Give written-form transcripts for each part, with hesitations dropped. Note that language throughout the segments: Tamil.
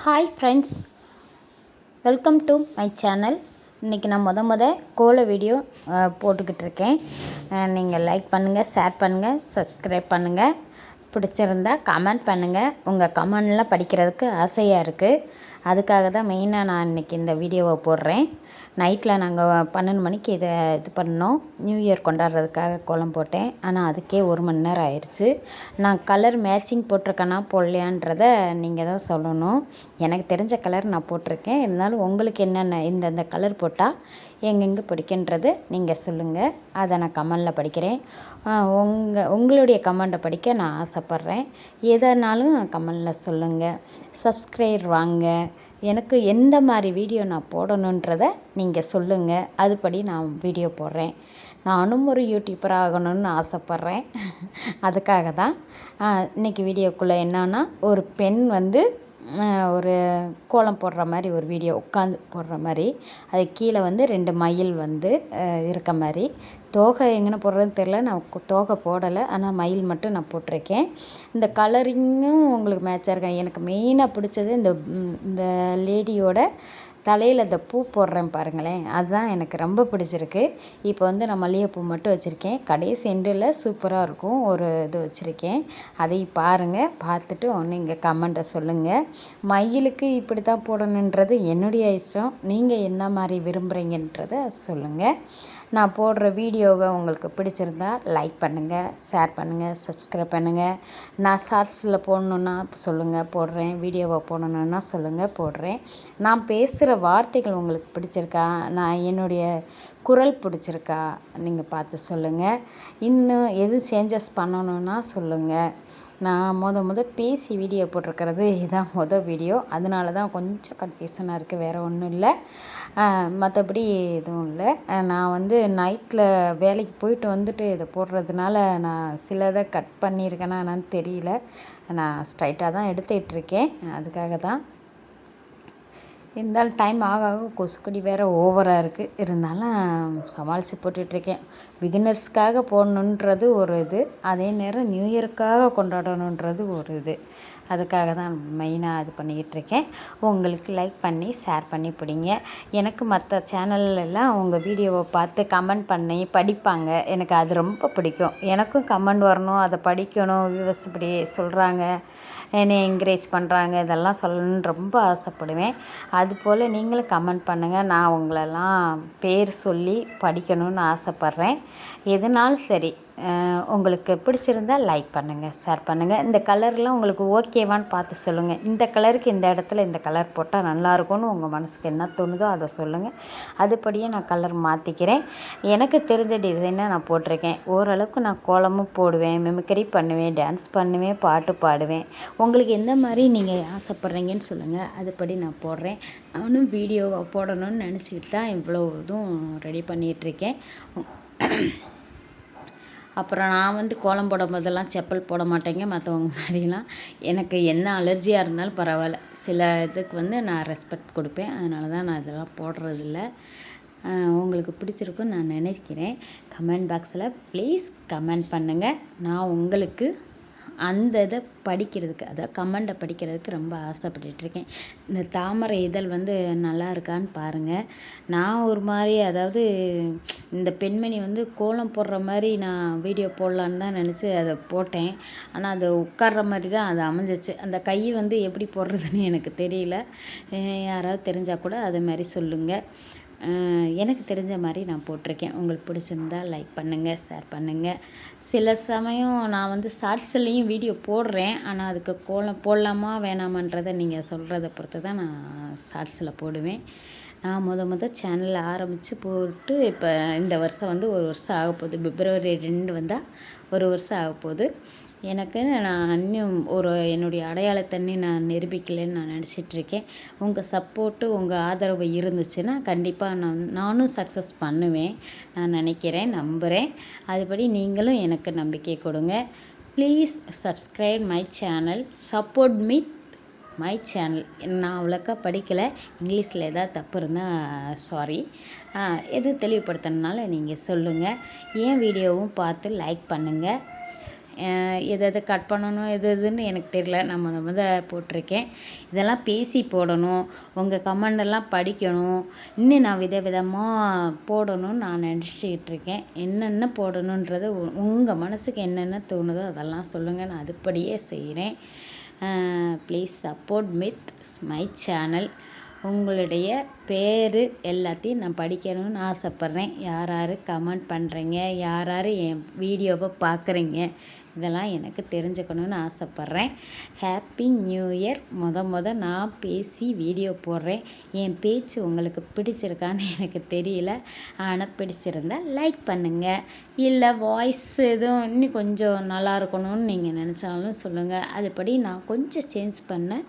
Hi friends, welcome to my channel. இன்றைக்கி நான் கோல வீடியோ போட்டுக்கிட்டு இருக்கேன். நீங்கள் லைக் பண்ணுங்கள், ஷேர் பண்ணுங்கள், சப்ஸ்கிரைப் பண்ணுங்கள். பிடிச்சிருந்தா கமெண்ட் பண்ணுங்கள். உங்கள் கமெண்ட்லாம் படிக்கிறதுக்கு ஆசையாக இருக்குது. அதுக்காக தான் மெயினாக நான் இன்றைக்கி இந்த வீடியோவை போடுறேன். நைட்டில் நாங்கள் 12 மணிக்கு இது பண்ணோம். நியூ இயர் கொண்டாடுறதுக்காக கோலம் போட்டேன். ஆனால் அதுக்கே 1 மணி நேரம் ஆயிடுச்சு. நான் கலர் மேட்சிங் போட்டிருக்கேனா போடலையான்றதை நீங்கள் தான் சொல்லணும். எனக்கு தெரிஞ்ச கலர் நான் போட்டிருக்கேன். இருந்தாலும் உங்களுக்கு என்னென்ன இந்த கலர் போட்டால் எங்கெங்கே பிடிக்குன்றது நீங்கள் சொல்லுங்கள். அதை நான் கமெண்டில் படிக்கிறேன். உங்களுடைய கமெண்டை படிக்க நான் ஆசைப்பட்றேன். எதனாலும் கமெண்டில் சொல்லுங்கள். சப்ஸ்கிரைப் வாங்க. எனக்கு எந்த மாதிரி வீடியோ நான் போடணுன்றதை நீங்கள் சொல்லுங்கள். அதுபடி நான் வீடியோ போடுறேன். நானும் ஒரு யூடியூபர் ஆகணும்னு ஆசைப்பட்றேன். அதுக்காக தான் இன்றைக்கி வீடியோக்குள்ளே என்னன்னா, ஒரு பெண் ஒரு கோலம் போடுற மாதிரி ஒரு வீடியோ உட்காந்து போடுற மாதிரி, அது கீழே 2 மயில் இருக்க மாதிரி. தோகை எங்கே போடுறதுன்னு தெரில. நான் தோகை போடலை, ஆனால் மயில் மட்டும் நான் போட்டிருக்கேன். இந்த கலரிங்கும் உங்களுக்கு மேட்சாக இருக்கேன். எனக்கு மெயினாக பிடிச்சது இந்த லேடியோட தலையில் இந்த பூ போடுறேன் பாருங்களேன், அதுதான் எனக்கு ரொம்ப பிடிச்சிருக்கு. இப்போ நான் மல்லிகைப்பூ மட்டும் வச்சுருக்கேன். கடைசி எண்டில் சூப்பராக இருக்கும் ஒரு இது வச்சுருக்கேன். அதை பாருங்கள். பார்த்துட்டு நீங்கள் கமெண்ட்டை சொல்லுங்கள். மயிலுக்கு இப்படி தான் போடணுன்றது என்னுடைய இஷ்டம். நீங்கள் என்ன மாதிரி விரும்புகிறீங்கன்றதை சொல்லுங்கள். நான் போடுற வீடியோவை உங்களுக்கு பிடிச்சிருந்தா லைக் பண்ணுங்கள், ஷேர் பண்ணுங்கள், சப்ஸ்கிரைப் பண்ணுங்கள். நான் ஷார்ட்ஸில் போடணுன்னா சொல்லுங்கள், போடுறேன். வீடியோவை போடணுன்னா சொல்லுங்கள், போடுறேன். நான் பேசுகிற வார்த்தைகள் உங்களுக்கு பிடிச்சிருக்கா, நான் என்னுடைய குரல் பிடிச்சிருக்கா நீங்கள் பார்த்து சொல்லுங்கள். இன்னும் எது சேஞ்சஸ் பண்ணணுன்னா சொல்லுங்கள். நான் பேசி வீடியோ போட்டிருக்கிறது இதுதான் வீடியோ. அதனால தான் கொஞ்சம் கன்ஃபியூஷனாக இருக்குது, வேறு ஒன்றும் இல்லை. மற்றபடி எதுவும் இல்லை. நான் நைட்டில் வேலைக்கு போயிட்டு வந்துட்டு இதை போடுறதுனால நான் சிலதை கட் பண்ணியிருக்கேனா என்னன்னு தெரியல. நான் ஸ்ட்ரைட்டாக தான் எடுத்துகிட்ருக்கேன். அதுக்காக தான். இருந்தாலும் டைம் ஆக ஆக கொசுக்கடி வேறு ஓவராக இருக்குது. இருந்தாலும் சமாளித்து போட்டுட்ருக்கேன். பிகினர்ஸ்க்காக போடணுன்றது ஒரு இது, அதே நேரம் நியூ இயருக்காக கொண்டாடணுன்றது ஒரு இது. அதுக்காக தான் மெயினாக இது பண்ணிக்கிட்டுருக்கேன். உங்களுக்கு லைக் பண்ணி ஷேர் பண்ணி பிடிங்க. எனக்கு மற்ற சேனல்லலாம் உங்கள் வீடியோவை பார்த்து கமெண்ட் பண்ணி படிப்பாங்க. எனக்கு அது ரொம்ப பிடிக்கும். எனக்கும் கமெண்ட் வரணும், அதை படிக்கணும். வியூவர்ஸ் இப்படி சொல்கிறாங்க, என்னை என்கரேஜ் பண்ணுறாங்க, இதெல்லாம் சொல்லணுன்னு ரொம்ப ஆசைப்படுவேன். அதுபோல் நீங்களும் கமெண்ட் பண்ணுங்கள். நான் உங்களெல்லாம் பேர் சொல்லி படிக்கணும்னு ஆசைப்பட்றேன். எதுனாலும் சரி, உங்களுக்கு பிடிச்சிருந்தால் லைக் பண்ணுங்கள், ஷேர் பண்ணுங்கள். இந்த கலர்லாம் உங்களுக்கு ஓகேவான்னு பார்த்து சொல்லுங்கள். இந்த கலருக்கு இந்த இடத்துல இந்த கலர் போட்டால் நல்லாயிருக்கும்னு உங்கள் மனசுக்கு என்ன தோணுதோ அதை சொல்லுங்கள். அதுபடியே நான் கலர் மாற்றிக்கிறேன். எனக்கு தெரிஞ்ச டிசைனை நான் போட்டிருக்கேன். ஓரளவுக்கு நான் கோலமும் போடுவேன், மிமிக்ரி பண்ணுவேன், டான்ஸ் பண்ணுவேன், பாட்டு பாடுவேன். உங்களுக்கு எந்த மாதிரி நீங்கள் ஆசைப்பட்றீங்கன்னு சொல்லுங்கள். அதுபடி நான் போடுறேன். நானும் வீடியோவை போடணும்னு நினச்சிக்கிட்டு தான் இவ்வளோ இதுவும் ரெடி பண்ணிகிட்ருக்கேன். அப்புறம் நான் கோலம் போடும் போதெல்லாம் செப்பல் போட மாட்டேங்க. மற்றவங்க மாதிரிலாம் எனக்கு என்ன அலர்ஜியாக இருந்தாலும் பரவாயில்ல, சில இதுக்கு நான் ரெஸ்பெக்ட் கொடுப்பேன். அதனால தான் நான் இதெல்லாம் போடுறதில்ல. உங்களுக்கு பிடிச்சிருக்குன்னு நான் நினைக்கிறேன். கமெண்ட் பாக்ஸில் ப்ளீஸ் கமெண்ட் பண்ணுங்கள். நான் உங்களுக்கு அந்த இதை படிக்கிறதுக்கு, அதாவது கமெண்டை படிக்கிறதுக்கு ரொம்ப ஆசைப்பட்டுட்ருக்கேன். இந்த தாமரை இதழ் நல்லா இருக்கான்னு பாருங்கள். நான் ஒரு மாதிரி, அதாவது இந்த பெண்மணி கோலம் போடுற மாதிரி நான் வீடியோ போடலான்னு தான் நினச்சி அதை போட்டேன். ஆனால் அது உட்கார்ற மாதிரி தான் அது அமைஞ்சிச்சு. அந்த கை எப்படி போடுறதுன்னு எனக்கு தெரியல. யாராவது தெரிஞ்சால் கூட அது மாதிரி சொல்லுங்கள். எனக்கு தெரிஞ்ச மாதிரி நான் போட்டிருக்கேன். உங்களுக்கு பிடிச்சிருந்தால் லைக் பண்ணுங்கள், ஷேர் பண்ணுங்கள். சில சமயம் நான் ஷார்ட்ஸ்லேயும் வீடியோ போடுறேன். ஆனால் அதுக்கு கோலம் போடலாமா வேணாமான்றதை நீங்கள் சொல்கிறத பொறுத்து தான் நான் ஷார்ட்ஸில் போடுவேன். நான் சேனலில் ஆரம்பித்து போட்டு இப்போ இந்த வருஷம் 1 வருஷம் ஆகப்போகுது. பிப்ரவரி 2 வந்தால் 1 வருஷம் ஆகப்போகுது. எனக்கு நான் இன்னும் என்னுடைய அடையாளத்தண்ணி நான் நிரூபிக்கலைன்னு நான் நினச்சிட்ருக்கேன். உங்கள் சப்போர்ட்டு, உங்கள் ஆதரவு இருந்துச்சுன்னா கண்டிப்பாக நானும் சக்ஸஸ் பண்ணுவேன் நான் நினைக்கிறேன், நம்புகிறேன். அதுபடி நீங்களும் எனக்கு நம்பிக்கை கொடுங்க. Please subscribe my channel, support me my channel. நான் அவ்வளோக்கா படிக்கலை. இங்கிலீஷில் ஏதாவது தப்பு இருந்தால் சாரி. எது தெளிவுபடுத்தினால நீங்கள் சொல்லுங்கள். என் வீடியோவும் பார்த்து லைக் பண்ணுங்கள். எது எது கட் பண்ணணும் எது எதுன்னு எனக்கு தெரியல. நான் போட்டிருக்கேன். இதெல்லாம் பேசி போடணும். உங்கள் கமெண்டெல்லாம் படிக்கணும். இன்னும் நான் விதவிதமாக போடணும்னு நான் நினச்சிக்கிட்டு இருக்கேன். என்னென்ன போடணுன்றது உங்கள் மனசுக்கு என்னென்ன தோணுதோ அதெல்லாம் சொல்லுங்கள். நான் அதுபடியே செய்கிறேன். Please support with my channel. உங்களுடைய பேர் எல்லாத்தையும் நான் படிக்கணும்னு ஆசைப்பட்றேன். யார் யார் கமெண்ட் பண்ணுறீங்க, யார் யார் என் வீடியோவை பார்க்குறீங்க, இதெல்லாம் எனக்கு தெரிஞ்சுக்கணுன்னு ஆசைப்பட்றேன். Happy new year. நான் பேசி வீடியோ போடுறேன். என் பேச்சு உங்களுக்கு பிடிச்சிருக்கான்னு எனக்கு தெரியல. ஆனால் பிடிச்சிருந்தா லைக் பண்ணுங்கள். இல்லை வாய்ஸ் எதுவும் இன்னும் கொஞ்சம் நல்லா இருக்கணும்னு நீங்கள் நினச்சாலும் சொல்லுங்கள். அதுபடி நான் கொஞ்சம் சேஞ்ச் பண்ண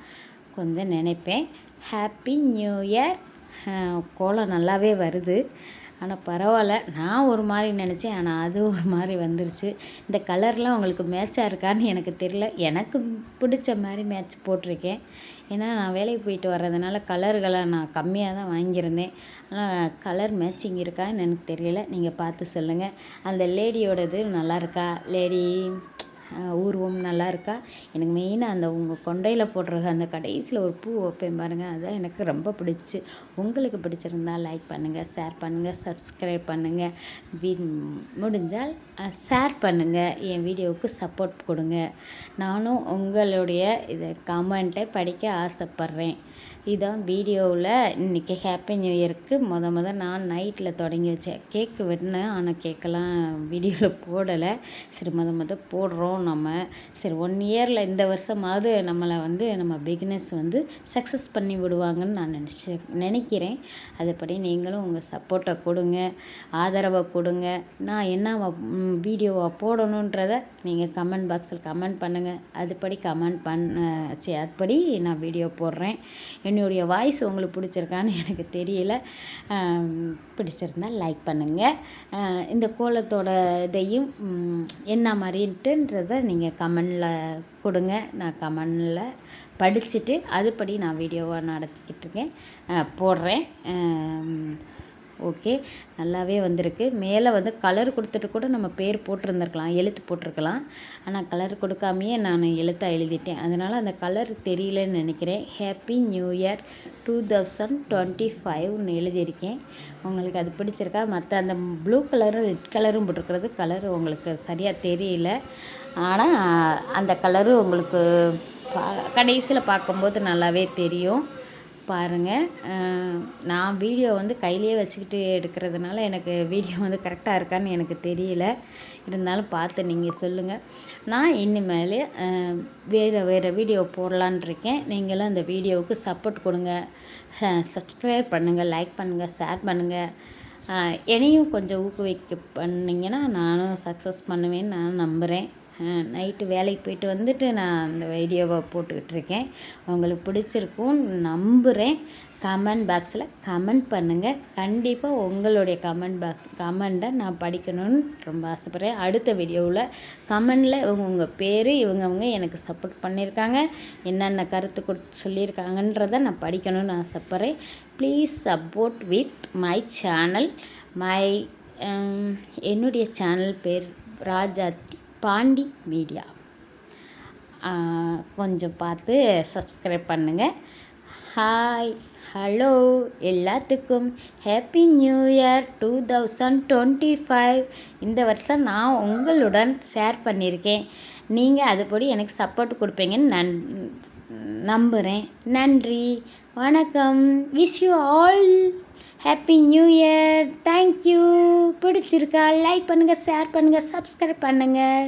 கொஞ்சம் நினைப்பேன். Happy new year. கோலம் நல்லாவே வருது. ஆனால் பரவாயில்ல. நான் ஒரு மாதிரி நினச்சேன், ஆனால் அது ஒரு மாதிரி வந்துருச்சு. இந்த கலர்லாம் உங்களுக்கு மேட்சாக இருக்கான்னு எனக்கு தெரியல. எனக்கு பிடிச்ச மாதிரி மேட்ச் போட்டிருக்கேன். ஏன்னா நான் வேலைக்கு போயிட்டு வர்றதுனால கலர்களை நான் கம்மியாக தான் வாங்கியிருந்தேன். ஆனால் கலர் மேட்சிங் இருக்கான்னு எனக்கு தெரியல. நீங்கள் பார்த்து சொல்லுங்கள். அந்த லேடியோடது நல்லா இருக்கா, லேடி ஊர்வம் நல்லா இருக்கா? எனக்கு மெயினாக அந்த உங்கள் கொண்டையில் போடுற அந்த கடைசியில் ஒரு பூ வைப்பேன் பாருங்கள், அதுதான் எனக்கு ரொம்ப பிடிச்சி. உங்களுக்கு பிடிச்சிருந்தா லைக் பண்ணுங்கள், ஷேர் பண்ணுங்கள், சப்ஸ்கிரைப் பண்ணுங்கள். முடிஞ்சால் ஷேர் பண்ணுங்கள். என் வீடியோவுக்கு சப்போர்ட் கொடுங்க. நானும் உங்களுடைய இதை கமெண்ட்டை படிக்க ஆசைப்பட்றேன். இதான் வீடியோவில் இன்றைக்கி ஹாப்பி நியூ இயருக்கு நான் நைட்டில் தொடங்கி வச்சேன். கேக்கு வெட்டினேன், ஆனால் கேக்கெல்லாம் வீடியோவில் போடலை. சரி போடுறோம் நம்ம. சரி 1 இயரில் இந்த வருஷமாவது நம்மளை நம்ம பிகினஸ் சக்ஸஸ் பண்ணி விடுவாங்கன்னு நான் நினைக்கிறேன். அதுபடி நீங்களும் உங்கள் சப்போர்ட்டை கொடுங்க, ஆதரவை கொடுங்க. நான் என்ன வீடியோவை போடணுன்றதை நீங்கள் கமெண்ட் பாக்ஸில் கமெண்ட் பண்ணுங்கள். அதுபடி அதுபடி நான் வீடியோ போடுறேன். என்னுடைய வாய்ஸ் உங்களுக்கு பிடிச்சிருக்கான்னு எனக்கு தெரியல. பிடிச்சிருந்தால் லைக் பண்ணுங்கள். இந்த கோலத்தோட இதையும் என்ன மாதிரின்றதை நீங்கள் கமெண்டில் கொடுங்க. நான் கமெண்டில் படிச்சுட்டு அதுபடி நான் வீடியோவை நடத்திக்கிட்டு இருக்கேன், போடுறேன். ஓகே, நல்லாவே வந்திருக்கு. மேலே கலர் கொடுத்துட்டு கூட நம்ம பேர் போட்டிருந்துருக்கலாம், எழுத்து போட்டிருக்கலாம். ஆனால் கலர் கொடுக்காமையே நான் எழுத்தாக எழுதிட்டேன். அதனால் அந்த கலர் தெரியலன்னு நினைக்கிறேன். ஹாப்பி நியூ இயர் 2025ன்னு எழுதியிருக்கேன். உங்களுக்கு அது பிடிச்சிருக்கா? மற்ற அந்த ப்ளூ கலரும் ரெட் கலரும் போட்டிருக்கிறது கலர் உங்களுக்கு சரியாக தெரியல. ஆனால் அந்த கலரு உங்களுக்கு கடைசியில் பார்க்கும்போது நல்லாவே தெரியும். பாருங்கள். நான் வீடியோ கையிலேயே வச்சுக்கிட்டு எடுக்கிறதுனால எனக்கு வீடியோ கரெக்டாக இருக்கான்னு எனக்கு தெரியல. இருந்தாலும் பார்த்து நீங்கள் சொல்லுங்கள். நான் இனிமேல் வேறு வீடியோ போடலான்னு இருக்கேன். நீங்களும் அந்த வீடியோவுக்கு சப்போர்ட் கொடுங்க. சப்ஸ்கிரைப் பண்ணுங்கள், லைக் பண்ணுங்கள், ஷேர் பண்ணுங்கள். என்னையும் கொஞ்சம் ஊக்குவிக்க பண்ணிங்கன்னா நானும் சக்ஸஸ் பண்ணுவேன்னு நான் நம்புகிறேன். நைட்டு வேலைக்கு போயிட்டு நான் அந்த வீடியோவை போட்டுக்கிட்டு இருக்கேன். உங்களுக்கு பிடிச்சிருக்கும்னு நம்புகிறேன். கமெண்ட் பாக்ஸில் கமெண்ட் பண்ணுங்கள். கண்டிப்பாக உங்களுடைய கமெண்ட்டை நான் படிக்கணும்னு ரொம்ப ஆசைப்பட்றேன். அடுத்த வீடியோவில் கமெண்டில் உங்கள் பேர் இவங்க எனக்கு சப்போர்ட் பண்ணியிருக்காங்க, என்னென்ன கருத்து சொல்லியிருக்காங்கன்றதை நான் படிக்கணும்னு ஆசைப்பட்றேன். Please support with my channel. என்னுடைய சேனல் பேர் ராஜாத்தி பாண்டி மீடியா. கொஞ்சம் பார்த்து சப்ஸ்கிரைப் பண்ணுங்கள். ஹாய், ஹலோ எல்லாத்துக்கும் ஹாப்பி நியூ இயர் 2025. இந்த வருஷம் நான் உங்களுடன் ஷேர் பண்ணியிருக்கேன். நீங்கள் அதுபடி எனக்கு சப்போர்ட் கொடுப்பீங்கன்னு நம்புகிறேன். நன்றி, வணக்கம். Wish you all happy new year. Thank you. பிடிச்சிருக்கா? லைக் பண்ணுங்கள், ஷேர் பண்ணுங்கள், சப்ஸ்கிரைப் பண்ணுங்கள்.